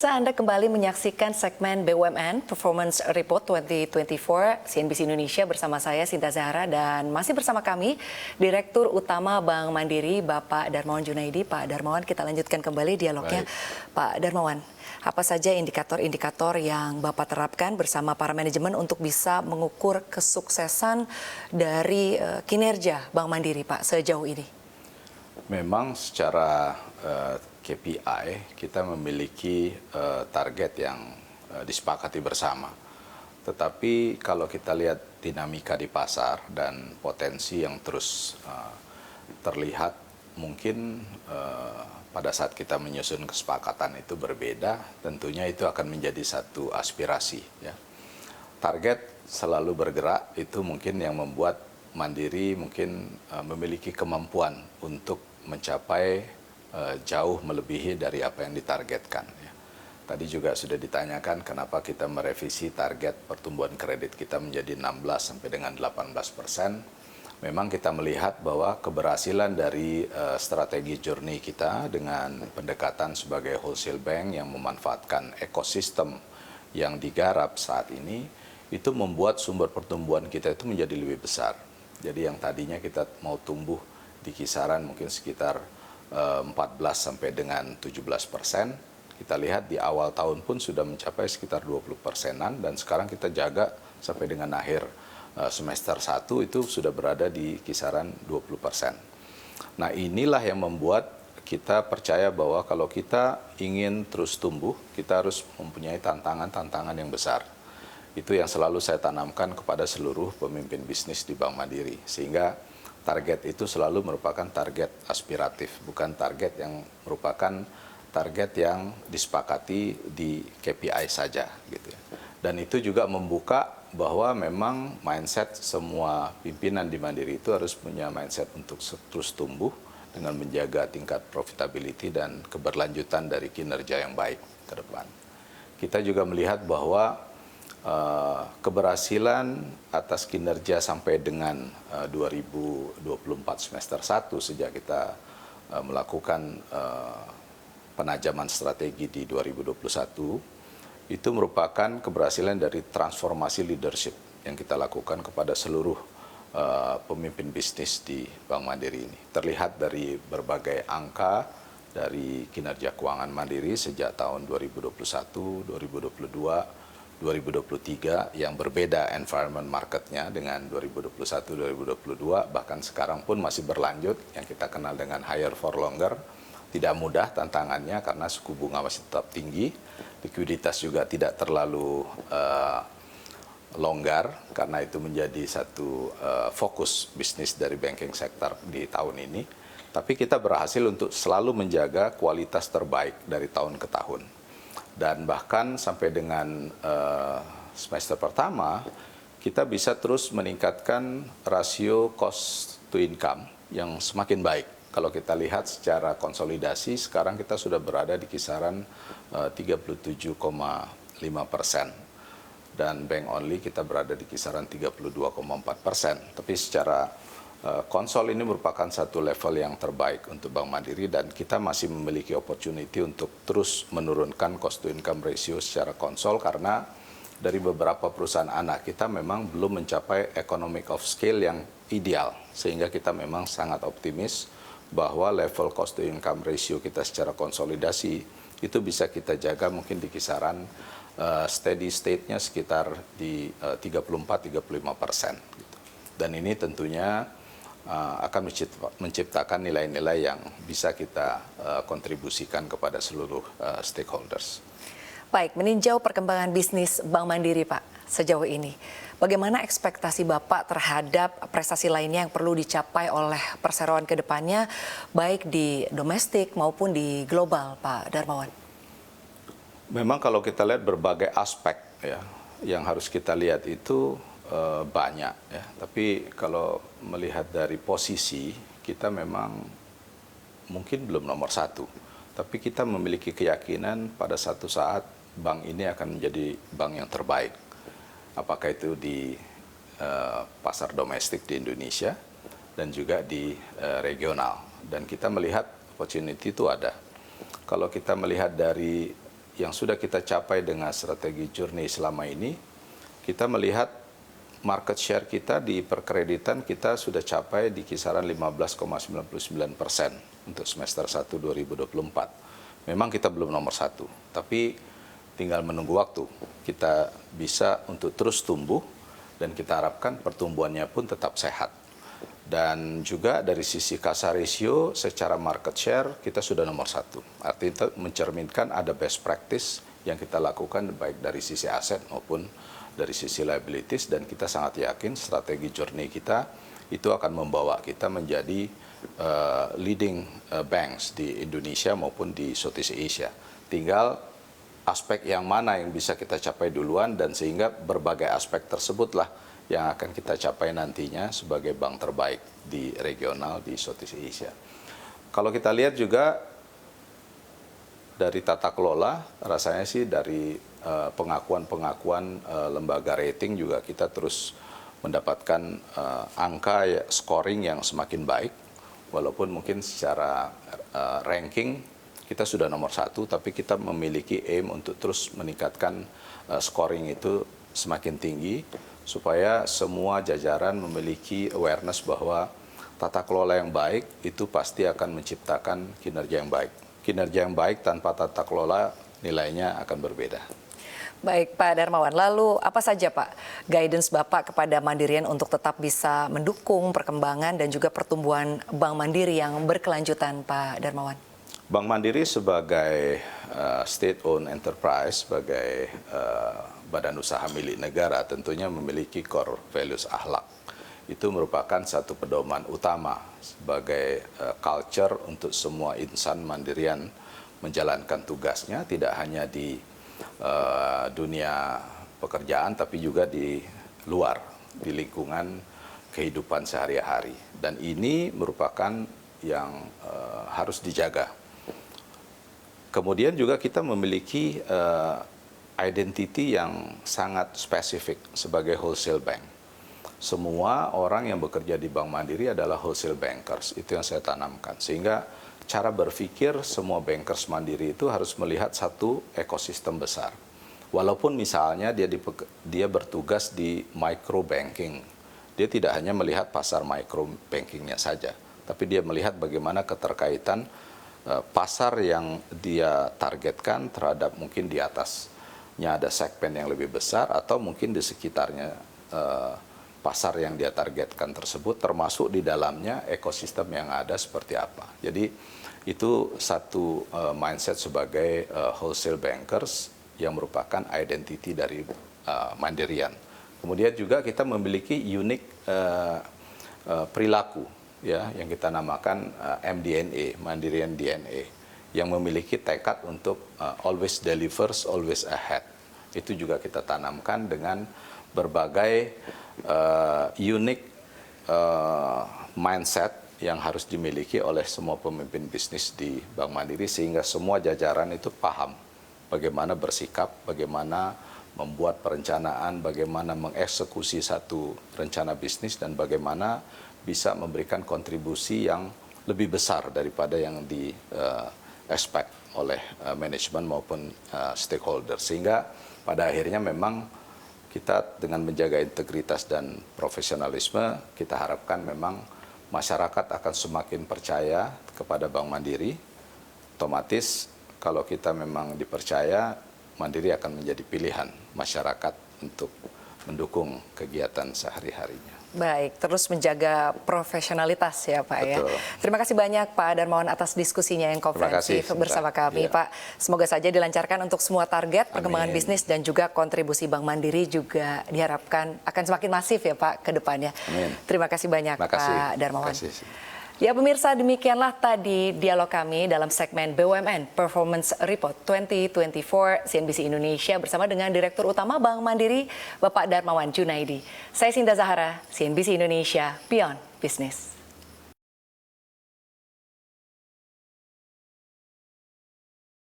Anda kembali menyaksikan segmen BUMN Performance Report 2024 CNBC Indonesia bersama saya Sinta Zahra dan masih bersama kami Direktur Utama Bank Mandiri Bapak Darmawan Junaidi. Pak Darmawan, kita lanjutkan kembali dialognya. Baik. Pak Darmawan, apa saja indikator-indikator yang Bapak terapkan bersama para manajemen untuk bisa mengukur kesuksesan dari kinerja Bank Mandiri, Pak, sejauh ini? Memang secara KPI kita memiliki target yang disepakati bersama. Tetapi kalau kita lihat dinamika di pasar dan potensi yang terus terlihat, mungkin pada saat kita menyusun kesepakatan itu berbeda, tentunya itu akan menjadi satu aspirasi. Ya. Target selalu bergerak, itu mungkin yang membuat Mandiri mungkin memiliki kemampuan untuk mencapai jauh melebihi dari apa yang ditargetkan. Ya. Tadi juga sudah ditanyakan kenapa kita merevisi target pertumbuhan kredit kita menjadi 16 sampai dengan 18%. Memang kita melihat bahwa keberhasilan dari strategi journey kita dengan pendekatan sebagai wholesale bank yang memanfaatkan ekosistem yang digarap saat ini, itu membuat sumber pertumbuhan kita itu menjadi lebih besar. Jadi yang tadinya kita mau tumbuh di kisaran mungkin sekitar 14 sampai dengan 17%, kita lihat di awal tahun pun sudah mencapai sekitar 20%-an dan sekarang kita jaga sampai dengan akhir semester 1 itu sudah berada di kisaran 20%. Nah, inilah yang membuat kita percaya bahwa kalau kita ingin terus tumbuh, kita harus mempunyai tantangan-tantangan yang besar. Itu yang selalu saya tanamkan kepada seluruh pemimpin bisnis di Bank Mandiri, sehingga target itu selalu merupakan target aspiratif, bukan target yang merupakan target yang disepakati di KPI saja, gitu ya. Dan itu juga membuka bahwa memang mindset semua pimpinan di Mandiri itu harus punya mindset untuk terus tumbuh dengan menjaga tingkat profitability dan keberlanjutan dari kinerja yang baik ke depan. Kita juga melihat bahwa keberhasilan atas kinerja sampai dengan 2024 semester 1 sejak kita melakukan penajaman strategi di 2021 itu merupakan keberhasilan dari transformasi leadership yang kita lakukan kepada seluruh pemimpin bisnis di Bank Mandiri ini. Terlihat dari berbagai angka dari kinerja keuangan Mandiri sejak tahun 2021, 2022, 2023 yang berbeda environment marketnya dengan 2021-2022, bahkan sekarang pun masih berlanjut yang kita kenal dengan higher for longer. Tidak mudah tantangannya karena suku bunga masih tetap tinggi, likuiditas juga tidak terlalu longgar karena itu menjadi satu fokus bisnis dari banking sector di tahun ini. Tapi kita berhasil untuk selalu menjaga kualitas terbaik dari tahun ke tahun. Dan bahkan sampai dengan semester pertama, kita bisa terus meningkatkan rasio cost to income yang semakin baik. Kalau kita lihat secara konsolidasi, sekarang kita sudah berada di kisaran 37,5%. Dan bank only kita berada di kisaran 32,4%. Tapi secara konsol ini merupakan satu level yang terbaik untuk Bank Mandiri dan kita masih memiliki opportunity untuk terus menurunkan cost to income ratio secara konsol karena dari beberapa perusahaan anak kita memang belum mencapai economic of scale yang ideal, sehingga kita memang sangat optimis bahwa level cost to income ratio kita secara konsolidasi itu bisa kita jaga mungkin di kisaran steady state-nya sekitar di 34-35%. Gitu. Dan ini tentunya akan menciptakan nilai-nilai yang bisa kita kontribusikan kepada seluruh stakeholders. Baik, meninjau perkembangan bisnis Bank Mandiri, Pak, sejauh ini. Bagaimana ekspektasi Bapak terhadap prestasi lainnya yang perlu dicapai oleh perseroan ke depannya, baik di domestik maupun di global, Pak Darmawan? Memang kalau kita lihat berbagai aspek ya, yang harus kita lihat itu banyak ya, tapi kalau melihat dari posisi kita memang mungkin belum nomor 1, tapi kita memiliki keyakinan pada satu saat bank ini akan menjadi bank yang terbaik, apakah itu di pasar domestik di Indonesia dan juga di regional, dan kita melihat opportunity itu ada. Kalau kita melihat dari yang sudah kita capai dengan strategi Journey selama ini, kita melihat market share kita di perkreditan kita sudah capai di kisaran 15,99% untuk semester 1 2024. Memang kita belum nomor 1, tapi tinggal menunggu waktu. Kita bisa untuk terus tumbuh dan kita harapkan pertumbuhannya pun tetap sehat. Dan juga dari sisi CASA ratio secara market share kita sudah nomor 1. Artinya itu mencerminkan ada best practice yang kita lakukan baik dari sisi aset maupun dari sisi liabilities, dan kita sangat yakin strategi Journey kita itu akan membawa kita menjadi leading banks di Indonesia maupun di Southeast Asia. Tinggal aspek yang mana yang bisa kita capai duluan, dan sehingga berbagai aspek tersebutlah yang akan kita capai nantinya sebagai bank terbaik di regional di Southeast Asia. Kalau kita lihat juga dari tata kelola, rasanya sih dari pengakuan-pengakuan lembaga rating juga kita terus mendapatkan angka scoring yang semakin baik, walaupun mungkin secara ranking kita sudah nomor 1, tapi kita memiliki aim untuk terus meningkatkan scoring itu semakin tinggi, supaya semua jajaran memiliki awareness bahwa tata kelola yang baik itu pasti akan menciptakan kinerja yang baik. Kinerja yang baik tanpa tata kelola nilainya akan berbeda. Baik Pak Darmawan, lalu apa saja Pak guidance Bapak kepada Mandirian untuk tetap bisa mendukung perkembangan dan juga pertumbuhan Bank Mandiri yang berkelanjutan Pak Darmawan? Bank Mandiri sebagai state-owned enterprise, sebagai badan usaha milik negara, tentunya memiliki core values akhlak. Itu merupakan satu pedoman utama sebagai culture untuk semua insan Mandirian menjalankan tugasnya, tidak hanya di dunia pekerjaan, tapi juga di luar, di lingkungan kehidupan sehari-hari. Dan ini merupakan yang harus dijaga. Kemudian juga kita memiliki identity yang sangat spesifik sebagai wholesale bank. Semua orang yang bekerja di Bank Mandiri adalah wholesale bankers, itu yang saya tanamkan. Sehingga cara berpikir semua bankers Mandiri itu harus melihat satu ekosistem besar. Walaupun misalnya dia bertugas di micro banking, dia tidak hanya melihat pasar micro bankingnya saja, tapi dia melihat bagaimana keterkaitan pasar yang dia targetkan terhadap mungkin di atasnya ada segmen yang lebih besar, atau mungkin di sekitarnya pasar yang dia targetkan tersebut, termasuk di dalamnya ekosistem yang ada seperti apa. Jadi itu satu mindset sebagai wholesale bankers yang merupakan identity dari Mandirian. Kemudian juga kita memiliki unik perilaku, ya, yang kita namakan MDNA, Mandirian DNA, yang memiliki tekad untuk always delivers, always ahead. Itu juga kita tanamkan dengan berbagai unik mindset yang harus dimiliki oleh semua pemimpin bisnis di Bank Mandiri, sehingga semua jajaran itu paham bagaimana bersikap, bagaimana membuat perencanaan, bagaimana mengeksekusi satu rencana bisnis, dan bagaimana bisa memberikan kontribusi yang lebih besar daripada yang di expect oleh manajemen maupun stakeholder. Sehingga pada akhirnya memang kita dengan menjaga integritas dan profesionalisme, kita harapkan memang masyarakat akan semakin percaya kepada Bank Mandiri. Otomatis kalau kita memang dipercaya, Mandiri akan menjadi pilihan masyarakat untuk mendukung kegiatan sehari-harinya. Baik, terus menjaga profesionalitas ya Pak. Betul. Ya. Terima kasih banyak Pak Darmawan atas diskusinya yang komprehensif bersama kami, Ya. Pak. Semoga saja dilancarkan untuk semua target perkembangan Amin. bisnis, dan juga kontribusi Bank Mandiri juga diharapkan akan semakin masif ya Pak ke depannya. Amin. Terima kasih banyak Terima kasih. Pak Darmawan. Terima kasih. Ya pemirsa, demikianlah tadi dialog kami dalam segmen BUMN Performance Report 2024 CNBC Indonesia bersama dengan Direktur Utama Bank Mandiri, Bapak Darmawan Junaidi. Saya Sinta Zahara, CNBC Indonesia, Beyond Business.